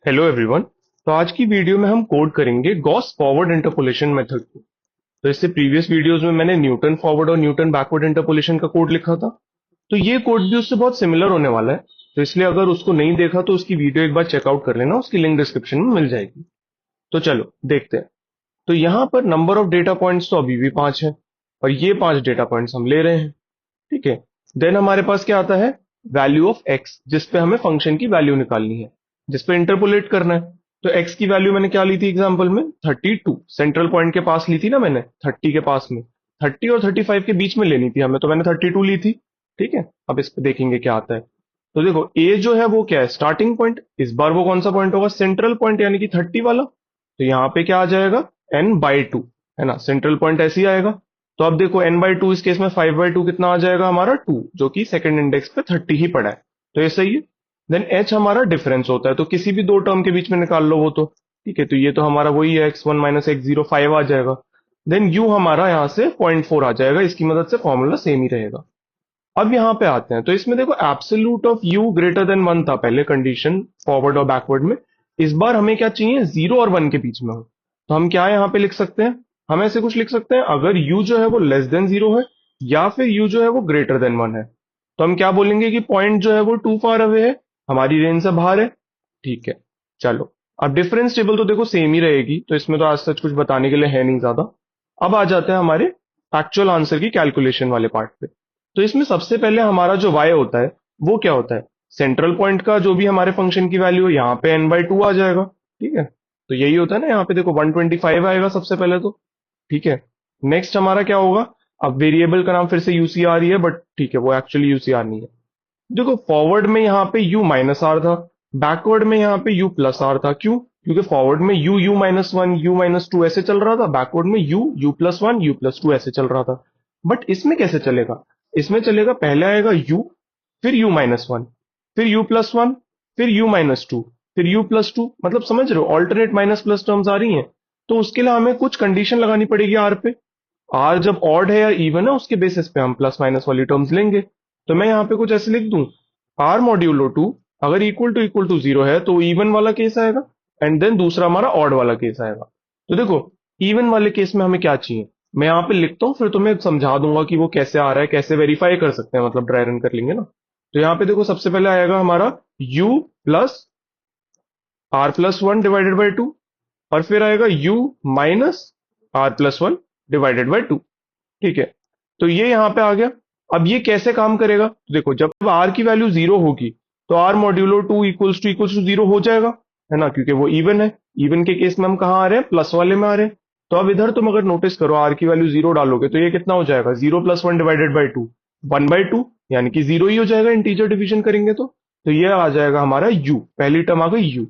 Hello everyone. तो आज की वीडियो में हम कोड करेंगे गॉस फॉरवर्ड इंटरपोलेशन मेथड को। तो इससे प्रीवियस वीडियोस में मैंने न्यूटन फॉरवर्ड और न्यूटन बैकवर्ड इंटरपोलेशन का कोड लिखा था। तो ये कोड भी उससे बहुत सिमिलर होने वाला है। तो इसलिए अगर उसको नहीं देखा तो उसकी वीडियो एक बार चेकआउट कर लेना, उसकी लिंक डिस्क्रिप्शन में मिल जाएगी। तो चलो देखते हैं। तो यहाँ पर नंबर ऑफ डेटा पॉइंट्स तो अभी भी 5 है और ये 5 डेटा पॉइंट्स हम ले रहे हैं। ठीक है। देन हमारे पास क्या आता है, वैल्यू ऑफ एक्स, जिसपे हमें फंक्शन की वैल्यू निकालनी है, जिसपे इंटरपोलेट करना है। तो एक्स की वैल्यू मैंने क्या ली थी एग्जांपल में, 32 सेंट्रल पॉइंट के पास ली थी ना मैंने, 30 के पास में। 30 और 35 के बीच में लेनी थी हमें, तो मैंने 32 ली थी। ठीक है। अब इस पे देखेंगे क्या आता है। तो देखो ए जो है वो क्या है, स्टार्टिंग पॉइंट। इस बार वो कौन सा पॉइंट होगा, सेंट्रल पॉइंट, यानी कि 30 वाला। तो यहाँ पे क्या आ जाएगा, n/2, है ना, सेंट्रल पॉइंट ऐसे ही आएगा। तो अब देखो n/2, इस केस में 5/2 कितना आ जाएगा हमारा, 2, जो कि सेकंड इंडेक्स पे 30 ही पड़ा है। तो ये सही है। देन h हमारा डिफरेंस होता है, तो किसी भी दो टर्म के बीच में निकाल लो वो तो। ठीक है। तो ये तो हमारा वही है, x1 - x0 5 आ जाएगा। देन u हमारा यहाँ से 0.4 आ जाएगा, इसकी मदद से फॉर्मूला सेम ही रहेगा। अब यहाँ पे आते हैं, तो इसमें देखो absolute of u greater than 1 था पहले कंडीशन फॉरवर्ड और बैकवर्ड में। इस बार हमें क्या चाहिए, 0 और 1 के बीच में हो। तो हम क्या यहाँ पे लिख सकते हैं, हम ऐसे कुछ लिख सकते हैं, अगर u जो है वो लेस देन 0 है या फिर u जो है वो ग्रेटर देन 1 है, तो हम क्या बोलेंगे कि पॉइंट जो है वो टू फार अवे है, हमारी रेंज से बाहर है। ठीक है। चलो, अब डिफरेंस टेबल तो देखो सेम ही रहेगी, तो इसमें तो आज सच कुछ बताने के लिए है नहीं ज्यादा। अब आ जाते हैं हमारे एक्चुअल आंसर की कैलकुलेशन वाले पार्ट पे। तो इसमें सबसे पहले हमारा जो y होता है वो क्या होता है, सेंट्रल पॉइंट का जो भी हमारे फंक्शन की वैल्यू है, यहाँ पे n/2 आ जाएगा। ठीक है। तो यही होता है ना, यहाँ पे देखो 125 आएगा सबसे पहले तो। ठीक है। नेक्स्ट हमारा क्या होगा, अब वेरिएबल का नाम फिर से यूसीआर ही है, बट ठीक है वो एक्चुअली यूसीआर नहीं है। देखो फॉरवर्ड में यहाँ पे u माइनस आर था, बैकवर्ड में यहाँ पे u प्लस आर था। क्यों, क्योंकि फॉरवर्ड में u-1 u-2 ऐसे चल रहा था, बैकवर्ड में u+1 u+2 ऐसे चल रहा था। बट इसमें कैसे चलेगा, इसमें चलेगा पहले आएगा u, फिर u-1, फिर u+1, फिर u-2, फिर u+2, मतलब समझ रहे हो, ऑल्टरनेट माइनस प्लस टर्म्स आ रही हैं। तो उसके लिए हमें कुछ कंडीशन लगानी पड़ेगी आर पे। आर जब ऑड है या इवन है उसके बेसिस पे हम प्लस माइनस वाली टर्म्स लेंगे। तो मैं यहाँ पे कुछ ऐसे लिख दूं, आर मॉड्यूलो 2 अगर इक्वल टू 0 है तो इवन वाला केस आएगा, एंड देन दूसरा हमारा ऑड वाला केस आएगा। तो देखो इवन वाले केस में हमें क्या चाहिए, मैं यहाँ पे लिखता हूँ, फिर तुम्हें समझा दूंगा कि वो कैसे आ रहा है, कैसे वेरीफाई कर सकते हैं, मतलब ड्राई रन कर लेंगे ना। तो यहाँ पे देखो सबसे पहले आएगा हमारा u प्लस r+1/2, और फिर आएगा u minus r+1 divided by 2। ठीक है। तो ये यहाँ पे आ गया। अब ये कैसे काम करेगा, तो देखो जब r की वैल्यू 0 होगी तो r मॉड्यूलो 2 इक्वल्स टू 0 हो जाएगा, है ना, क्योंकि वो इवन है। इवन के केस में हम कहाँ आ रहे हैं, प्लस वाले में आ रहे हैं। तो अब इधर तुम अगर नोटिस करो, r की वैल्यू 0 डालोगे तो ये कितना हो जाएगा, 0+1 डिवाइडेड बाई 2, 1/2, यानी कि 0 ही हो जाएगा इंटीजर डिवीजन करेंगे तो ये आ जाएगा हमारा u, पहली टर्म आ गई u।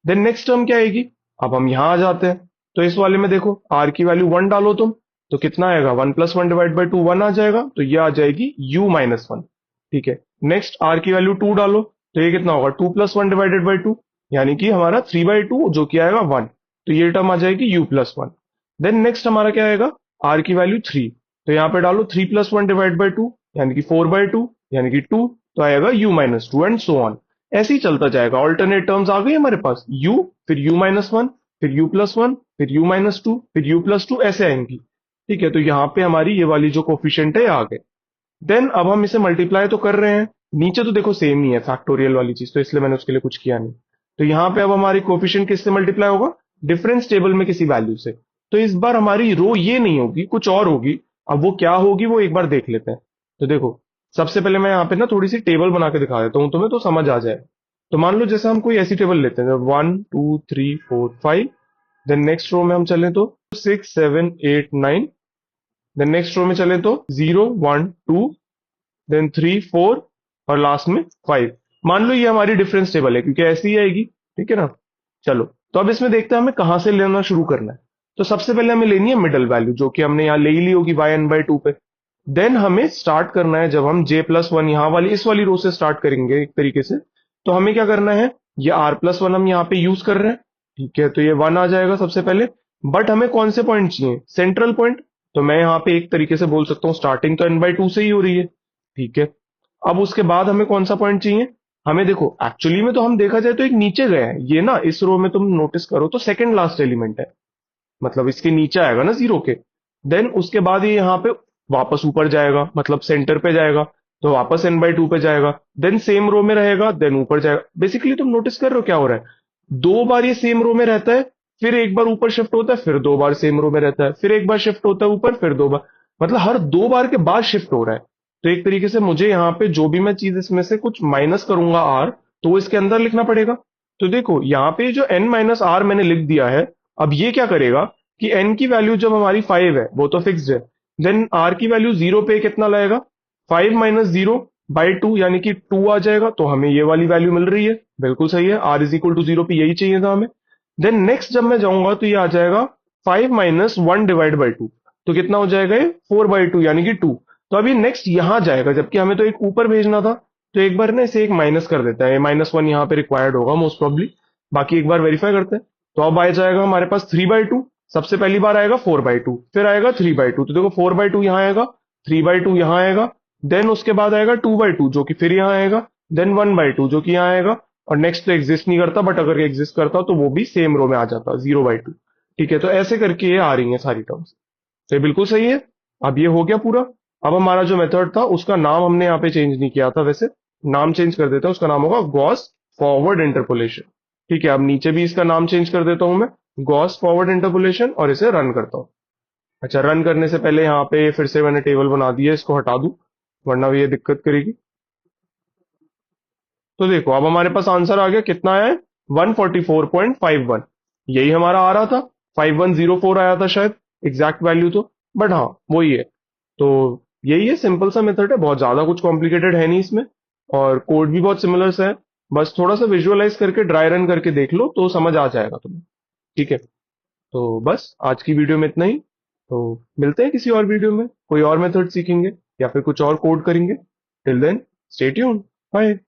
देन नेक्स्ट टर्म क्या आएगी, अब हम यहाँ आ जाते हैं। तो इस वाले में देखो r की वैल्यू 1 डालो तुम, तो कितना आएगा, 1+1 डिवाइड बाई 2 1 आ जाएगा, तो ये आ जाएगी u-1। ठीक है। नेक्स्ट r की वैल्यू 2 डालो, तो ये कितना होगा, 2+1 डिवाइडेड बाई 2, यानी कि हमारा 3/2 जो कि आएगा 1, तो ये टर्म आ जाएगी u+1। देन नेक्स्ट हमारा क्या आएगा, r की वैल्यू 3, तो यहाँ पे डालो 3+1 डिवाइड बाई 2, यानी कि 4/2, यानी कि 2, तो आएगा u-2 एंड सो ऑन। ऐसे ही चलता जाएगा, ऑल्टरनेट टर्म्स आ गई हमारे पास, u फिर u-1 फिर u+1 फिर u-2 फिर u+2 ऐसे आएंगी। ठीक है। तो यहाँ पे हमारी ये वाली जो कोफिशिएंट है आ गए। देन अब हम इसे मल्टीप्लाई तो कर रहे हैं, नीचे तो देखो सेम ही है फैक्टोरियल वाली चीज, तो इसलिए मैंने उसके लिए कुछ किया नहीं। तो यहाँ पे अब हमारी कोफिशिएंट किससे मल्टीप्लाई होगा, डिफरेंस टेबल में किसी वैल्यू से। तो इस बार हमारी रो ये नहीं होगी, कुछ और होगी। अब वो क्या होगी वो एक बार देख लेते हैं। तो देखो सबसे पहले मैं यहाँ पे ना थोड़ी सी टेबल बना के दिखा देता हूँ तुम्हें, तो समझ आ जाए। तो मान लो जैसे हम कोई ऐसी टेबल लेते हैं, 1 2 3 4 5। देन नेक्स्ट रो में हम चलें तो 6 7 8 9। देन नेक्स्ट रो में चले तो 0 1 2, देन 3 4, और लास्ट में 5। मान लो ये हमारी डिफरेंस टेबल है, क्योंकि ऐसी ही आएगी। ठीक है ना। चलो, तो अब इसमें देखते हैं हमें कहां से लेना शुरू करना है। तो सबसे पहले हमें लेनी है मिडल वैल्यू, जो कि हमने यहाँ ले ही ली होगी yn/2 पे। देन हमें स्टार्ट करना है, जब हम j+1 यहाँ वाली इस वाली रो से स्टार्ट करेंगे एक तरीके से, तो हमें क्या करना है, ये r+1 हम यहाँ पे यूज कर रहे हैं। ठीक है। तो ये 1 आ जाएगा सबसे पहले। बट हमें कौन से पॉइंट चाहिए, सेंट्रल पॉइंट। तो मैं यहाँ पे एक तरीके से बोल सकता हूँ, स्टार्टिंग तो n/2 से ही हो रही है। ठीक है। अब उसके बाद हमें कौन सा पॉइंट चाहिए, हमें देखो एक्चुअली में तो हम देखा जाए तो एक नीचे गए हैं ये ना, इस रो में तुम नोटिस करो तो सेकंड लास्ट एलिमेंट है, मतलब इसके नीचे आएगा ना जीरो के। देन उसके बाद ये यहाँ पे वापस ऊपर जाएगा, मतलब सेंटर पे जाएगा, तो वापस n/2 पे जाएगा, देन सेम रो में रहेगा, देन ऊपर जाएगा। बेसिकली तुम नोटिस कर रहे हो क्या हो रहा है, दो बार ये सेम रो में रहता है, फिर एक बार ऊपर शिफ्ट होता है, फिर दो बार सेम रो में रहता है, फिर एक बार शिफ्ट होता है ऊपर, फिर दो बार, मतलब हर दो बार के बाद शिफ्ट हो रहा है। तो एक तरीके से मुझे यहाँ पे जो भी मैं चीज इसमें से कुछ माइनस करूंगा r, तो वो इसके अंदर लिखना पड़ेगा। तो देखो यहाँ पे जो n-r मैंने लिख दिया है, अब ये क्या करेगा कि n की वैल्यू जब हमारी 5 है वो तो फिक्स्ड है, देन r की वैल्यू 0 पे कितना लाएगा, 5 माइनस 0/2 यानी कि 2 आ जाएगा, तो हमें ये वाली वैल्यू मिल रही है, बिल्कुल सही है, r इज इक्वल टू 0 पे यही चाहिए था हमें। देन नेक्स्ट जब मैं जाऊंगा तो ये आ जाएगा 5 माइनस 1/2, तो कितना हो जाएगा ये 4/2 यानी कि 2। तो अभी नेक्स्ट यहाँ जाएगा, जबकि हमें तो एक ऊपर भेजना था, तो एक बार ना इसे एक माइनस कर देता है, -1 यहाँ पे रिक्वायर्ड होगा मोस्ट प्रॉब्ली, बाकी एक बार वेरीफाई करते हैं। तो अब आ जाएगा हमारे पास 3/2, सबसे पहली बार आएगा 4/2, फिर आएगा 3/2, तो देखो 4/2 यहाँ आएगा, 3/2 यहाँ आएगा, देन उसके बाद आएगा 2/2 जो कि फिर यहाँ आएगा, देन 1/2 जो कि यहाँ आएगा, और नेक्स्ट तो एग्जिस्ट नहीं करता, बट अगर एग्जिस्ट करता तो वो भी सेम रो में आ जाता 0/2। ठीक है, तो ऐसे करके ये आ रही है सारी टर्म्स, तो ये बिल्कुल सही है। अब ये हो गया पूरा। अब हमारा जो मेथड था उसका नाम हमने यहाँ पे चेंज नहीं किया था, वैसे नाम चेंज कर देते हैं, उसका नाम होगा गॉस फॉरवर्ड इंटरपोलेशन। ठीक है, अब नीचे भी इसका नाम चेंज कर देता हूं मैं, गॉस फॉरवर्ड इंटरपोलेशन, और इसे रन करता हूँ। अच्छा, रन करने से पहले यहाँ पे फिर से मैंने टेबल बना दिया, इसको हटा दूं वरना ये दिक्कत करेगी। तो देखो अब हमारे पास आंसर आ गया, कितना आया है 144.51, यही हमारा आ रहा था, 5104 आया था शायद एग्जैक्ट वैल्यू तो, बट हाँ वही है। तो यही है, सिंपल सा मेथड है, बहुत ज्यादा कुछ कॉम्प्लिकेटेड है नहीं इसमें, और कोड भी बहुत सिमिलर सा है, बस थोड़ा सा विजुअलाइज करके ड्राई रन करके देख लो तो समझ आ जाएगा तुम्हें। ठीक है, तो बस आज की वीडियो में इतना ही, तो मिलते हैं किसी और वीडियो में, कोई और मेथड सीखेंगे या फिर कुछ और कोड करेंगे। Till then stay tuned, bye.